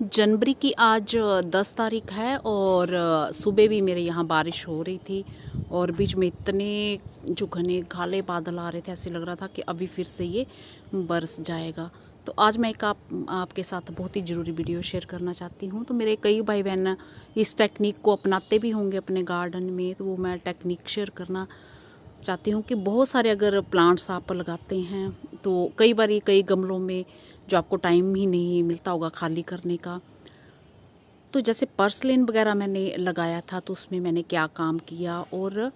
जनवरी की आज 10 तारीख है और सुबह भी मेरे यहाँ बारिश हो रही थी और बीच में इतने जो घने काले बादल आ रहे थे, ऐसे लग रहा था कि अभी फिर से ये बरस जाएगा। तो आज मैं एक आपके साथ बहुत ही ज़रूरी वीडियो शेयर करना चाहती हूँ। तो मेरे कई भाई बहन इस टेक्निक को अपनाते भी होंगे अपने गार्डन में, तो वो मैं टेक्निक शेयर करना चाहती हूँ कि बहुत सारे अगर प्लांट्स आप लगाते हैं तो कई बार कई गमलों में जो आपको टाइम ही नहीं मिलता होगा खाली करने का। तो जैसे पर्सलिन वगैरह मैंने लगाया था तो उसमें मैंने क्या काम किया और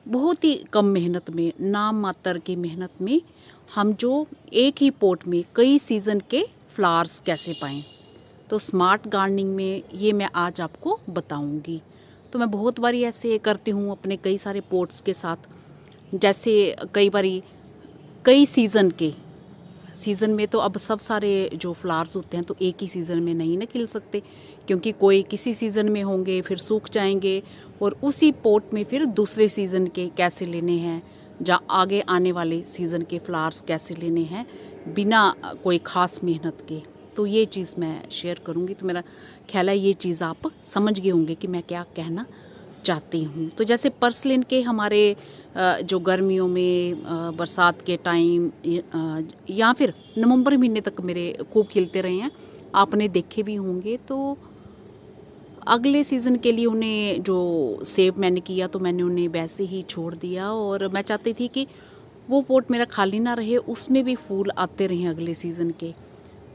बहुत ही कम मेहनत में, नाम मात्र की मेहनत में हम जो एक ही पॉट में कई सीज़न के फ्लावर्स कैसे पाएँ, तो स्मार्ट गार्डनिंग में ये मैं आज आपको बताऊंगी। तो मैं बहुत बारी ऐसे करती हूँ अपने कई सारे पॉट्स के साथ। जैसे कई बारी कई सीज़न में तो अब सब सारे जो फ्लावर्स होते हैं तो एक ही सीज़न में नहीं ना खिल सकते, क्योंकि कोई किसी सीज़न में होंगे फिर सूख जाएंगे और उसी पॉट में फिर दूसरे सीज़न के कैसे लेने हैं, या आगे आने वाले सीज़न के फ्लावर्स कैसे लेने हैं बिना कोई ख़ास मेहनत के। तो ये चीज़ मैं शेयर करूँगी। तो मेरा ख्याल है ये चीज़ आप समझ गए होंगे कि मैं क्या कहना चाहती हूँ। तो जैसे पर्सलिन के हमारे जो गर्मियों में बरसात के टाइम या फिर नवंबर महीने तक मेरे खूब खिलते रहे हैं, आपने देखे भी होंगे। तो अगले सीज़न के लिए उन्हें जो सेव मैंने किया तो मैंने उन्हें वैसे ही छोड़ दिया और मैं चाहती थी कि वो पॉट मेरा खाली ना रहे, उसमें भी फूल आते रहे अगले सीज़न के।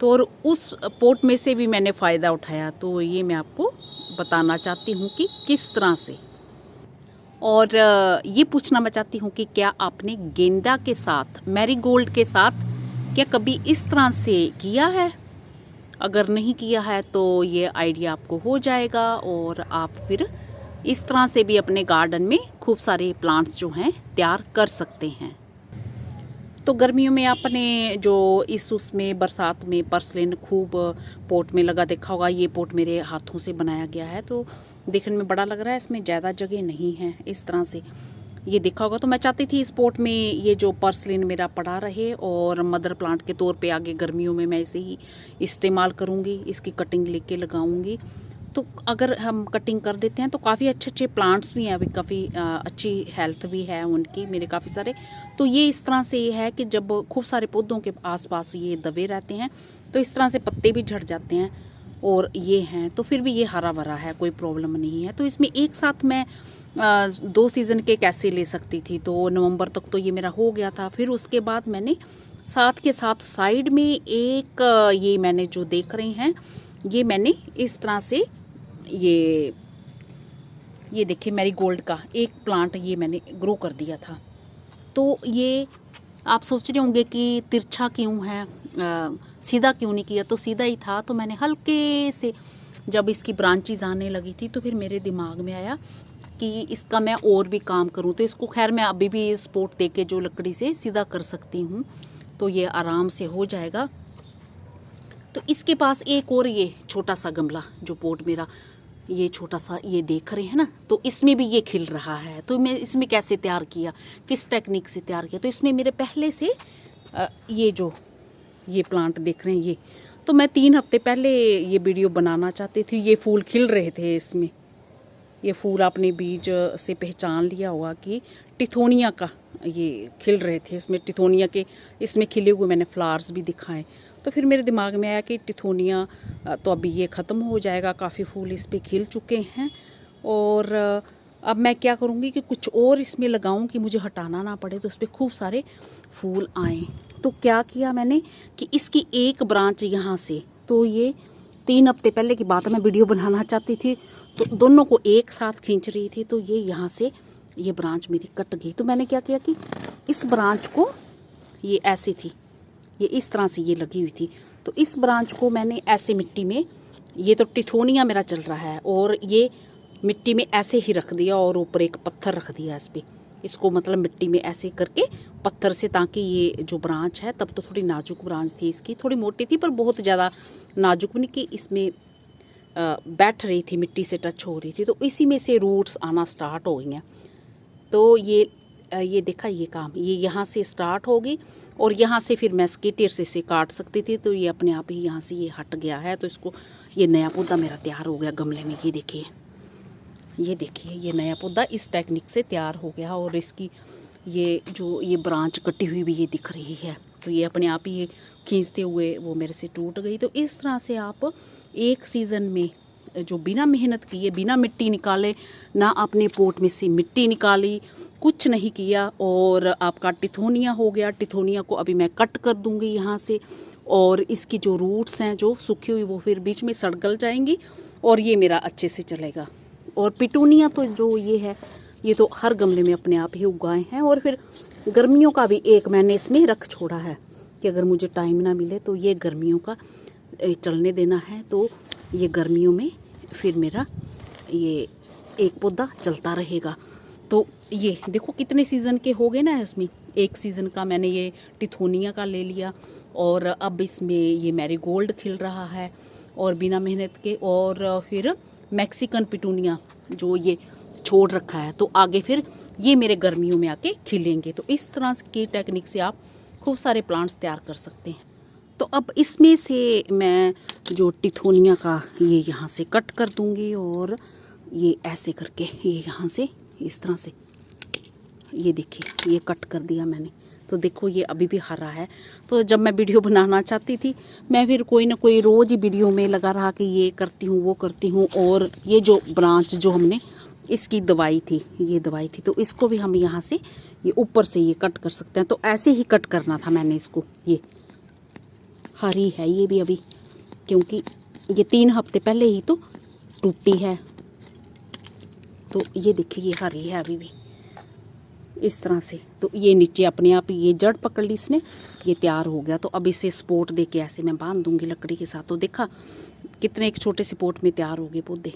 तो और उस पॉट में से भी मैंने फ़ायदा उठाया। तो ये मैं आपको बताना चाहती हूँ कि किस तरह से। और ये पूछना मैं चाहती हूँ कि क्या आपने गेंदा के साथ, मैरीगोल्ड के साथ क्या कभी इस तरह से किया है? अगर नहीं किया है तो ये आइडिया आपको हो जाएगा और आप फिर इस तरह से भी अपने गार्डन में खूब सारे प्लांट्स जो हैं तैयार कर सकते हैं। तो गर्मियों में आपने जो उसमें बरसात में पर्सलिन खूब पोट में लगा देखा होगा। ये पोट मेरे हाथों से बनाया गया है तो देखने में बड़ा लग रहा है, इसमें ज़्यादा जगह नहीं है इस तरह से ये देखा होगा। तो मैं चाहती थी इस पोट में ये जो पर्सलिन मेरा पड़ा रहे और मदर प्लांट के तौर पे आगे गर्मियों में मैं इसे ही इस्तेमाल करूँगी, इसकी कटिंग लेके लगाऊँगी। तो अगर हम कटिंग कर देते हैं तो काफ़ी अच्छे अच्छे प्लांट्स भी हैं, अभी काफ़ी अच्छी हेल्थ भी है उनकी, मेरे काफ़ी सारे। तो ये इस तरह से ये है कि जब खूब सारे पौधों के आसपास ये दबे रहते हैं तो इस तरह से पत्ते भी झड़ जाते हैं और ये हैं तो फिर भी ये हरा भरा है, कोई प्रॉब्लम नहीं है। तो इसमें एक साथ मैं 2 सीज़न के कैसे ले सकती थी, तो नवंबर तक तो ये मेरा हो गया था। फिर उसके बाद मैंने साथ के साथ साइड में एक ये मैंने जो देख रहे हैं ये मैंने इस तरह से ये देखिए मैरीगोल्ड का एक प्लांट ये मैंने ग्रो कर दिया था। तो ये आप सोच रहे होंगे कि तिरछा क्यों है, सीधा क्यों नहीं किया, तो सीधा ही था। तो मैंने हल्के से जब इसकी ब्रांचेस आने लगी थी तो फिर मेरे दिमाग में आया कि इसका मैं और भी काम करूं। तो इसको खैर मैं अभी भी सपोर्ट दे के जो लकड़ी से सीधा कर सकती हूँ, तो ये आराम से हो जाएगा। तो इसके पास एक और ये छोटा सा गमला जो पोट मेरा ये छोटा सा ये देख रहे हैं ना, तो इसमें भी ये खिल रहा है। तो मैं इसमें कैसे तैयार किया, किस टेक्निक से तैयार किया, तो इसमें मेरे पहले से ये जो ये प्लांट देख रहे हैं ये, तो मैं 3 हफ्ते पहले ये वीडियो बनाना चाहती थी। ये फूल खिल रहे थे इसमें, ये फूल आपने बीज से पहचान लिया होगा कि टिथोनिया का ये खिल रहे थे। इसमें टिथोनिया के इसमें खिले हुए मैंने फ्लावर्स भी दिखाए। तो फिर मेरे दिमाग में आया कि टिथोनिया तो अभी ये ख़त्म हो जाएगा, काफ़ी फूल इस पे खिल चुके हैं और अब मैं क्या करूँगी कि कुछ और इसमें लगाऊँ कि मुझे हटाना ना पड़े, तो उस पर खूब सारे फूल आए। तो क्या किया मैंने कि इसकी एक ब्रांच यहाँ से, तो ये 3 हफ्ते पहले की बात मैं वीडियो बनाना चाहती थी तो दोनों को एक साथ खींच रही थी, तो ये यहाँ से ये ब्रांच मेरी कट गई। तो मैंने क्या किया कि इस ब्रांच को, ये ऐसी थी, ये इस तरह से ये लगी हुई थी, तो इस ब्रांच को मैंने ऐसे मिट्टी में, ये तो टिथोनिया मेरा चल रहा है और ये मिट्टी में ऐसे ही रख दिया और ऊपर एक पत्थर रख दिया इस पर, इसको मतलब मिट्टी में ऐसे करके पत्थर से, ताकि ये जो ब्रांच है, तब तो थोड़ी नाजुक ब्रांच थी इसकी, थोड़ी मोटी थी पर बहुत ज़्यादा नाजुक नहीं कि इसमें बैठ रही थी, मिट्टी से टच हो रही थी, तो इसी में से रूट्स आना स्टार्ट हो गई हैं। तो ये देखा ये काम, ये यहाँ से स्टार्ट होगी और यहाँ से फिर मैं इसके टिरसे से काट सकती थी, तो ये अपने आप ही यहाँ से ये हट गया है। तो इसको ये नया पौधा मेरा तैयार हो गया गमले में। ये देखिए ये नया पौधा इस टेक्निक से तैयार हो गया। और इसकी ये ब्रांच कटी हुई भी ये दिख रही है, तो ये अपने आप ही ये खींचते हुए वो मेरे से टूट गई। तो इस तरह से आप एक सीज़न में जो बिना मेहनत किए, बिना मिट्टी निकाले, ना अपने पोट में से मिट्टी निकाली, कुछ नहीं किया, और आपका टिथोनिया हो गया। टिथोनिया को अभी मैं कट कर दूंगी यहाँ से, और इसकी जो रूट्स हैं जो सूखी हुई वो फिर बीच में सड़ गल जाएंगी और ये मेरा अच्छे से चलेगा। और पिटूनिया तो जो ये है ये तो हर गमले में अपने आप ही उगाए हैं। और फिर गर्मियों का भी एक मैंने इसमें रख छोड़ा है कि अगर मुझे टाइम ना मिले तो ये गर्मियों का चलने देना है। तो ये गर्मियों में फिर मेरा ये एक पौधा चलता रहेगा। तो ये देखो कितने सीज़न के हो गए ना इसमें। एक सीज़न का मैंने ये टिथोनिया का ले लिया, और अब इसमें ये मैरीगोल्ड खिल रहा है और बिना मेहनत के। और फिर मैक्सिकन पिटूनिया जो ये छोड़ रखा है, तो आगे फिर ये मेरे गर्मियों में आके खिलेंगे। तो इस तरह की टेक्निक से आप खूब सारे प्लांट्स तैयार कर सकते हैं। तो अब इसमें से मैं जो टिथोनिया का ये यहाँ से कट कर दूँगी, और ये ऐसे करके ये यहाँ से इस तरह से ये देखिए ये कट कर दिया मैंने। तो देखो ये अभी भी हरा है। तो जब मैं वीडियो बनाना चाहती थी, मैं फिर कोई ना कोई रोज़ ही वीडियो में लगा रहा कि ये करती हूँ वो करती हूँ। और ये जो ब्रांच जो हमने इसकी दवाई थी, ये दवाई थी, तो इसको भी हम यहाँ से ये ऊपर से ये कट कर सकते हैं। तो ऐसे ही कट करना था मैंने इसको। ये हरी है ये भी अभी, क्योंकि ये 3 हफ्ते पहले ही तो टूटी है। तो ये देखिए ये हरी है अभी भी इस तरह से। तो ये नीचे अपने आप ये जड़ पकड़ ली इसने, ये तैयार हो गया। तो अब इसे सपोर्ट दे के ऐसे मैं बांध दूंगी लकड़ी के साथ। तो देखा कितने एक छोटे से पोट में तैयार हो गए पौधे।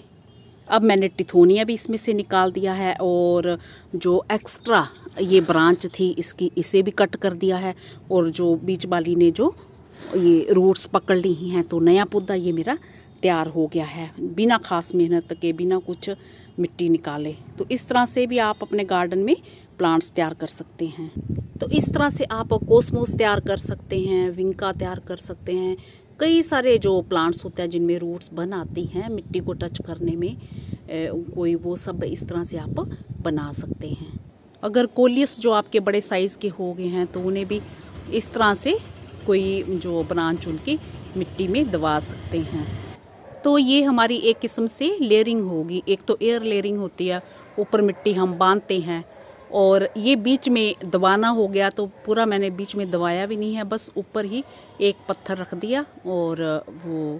अब मैंने टिथोनिया भी इसमें से निकाल दिया है, और जो एक्स्ट्रा ये ब्रांच थी इसकी, इसे भी कट कर दिया है। और जो बीच वाली ने जो ये रूट्स पकड़ ली हैं, तो नया पौधा ये मेरा तैयार हो गया है बिना खास मेहनत के, बिना कुछ मिट्टी निकाले। तो इस तरह से भी आप अपने गार्डन में प्लांट्स तैयार कर सकते हैं। तो इस तरह से आप कोसमोस तैयार कर सकते हैं, विंका तैयार कर सकते हैं। कई सारे जो प्लांट्स होते हैं जिनमें रूट्स बन आती हैं मिट्टी को टच करने में, कोई वो सब इस तरह से आप बना सकते हैं। अगर कोलियस जो आपके बड़े साइज़ के हो गए हैं तो उन्हें भी इस तरह से कोई जो ब्रांच उनकी मिट्टी में दबा सकते हैं। तो ये हमारी एक किस्म से लेयरिंग होगी। एक तो एयर लेयरिंग होती है, ऊपर मिट्टी हम बांधते हैं, और ये बीच में दबाना हो गया। तो पूरा मैंने बीच में दबाया भी नहीं है, बस ऊपर ही एक पत्थर रख दिया और वो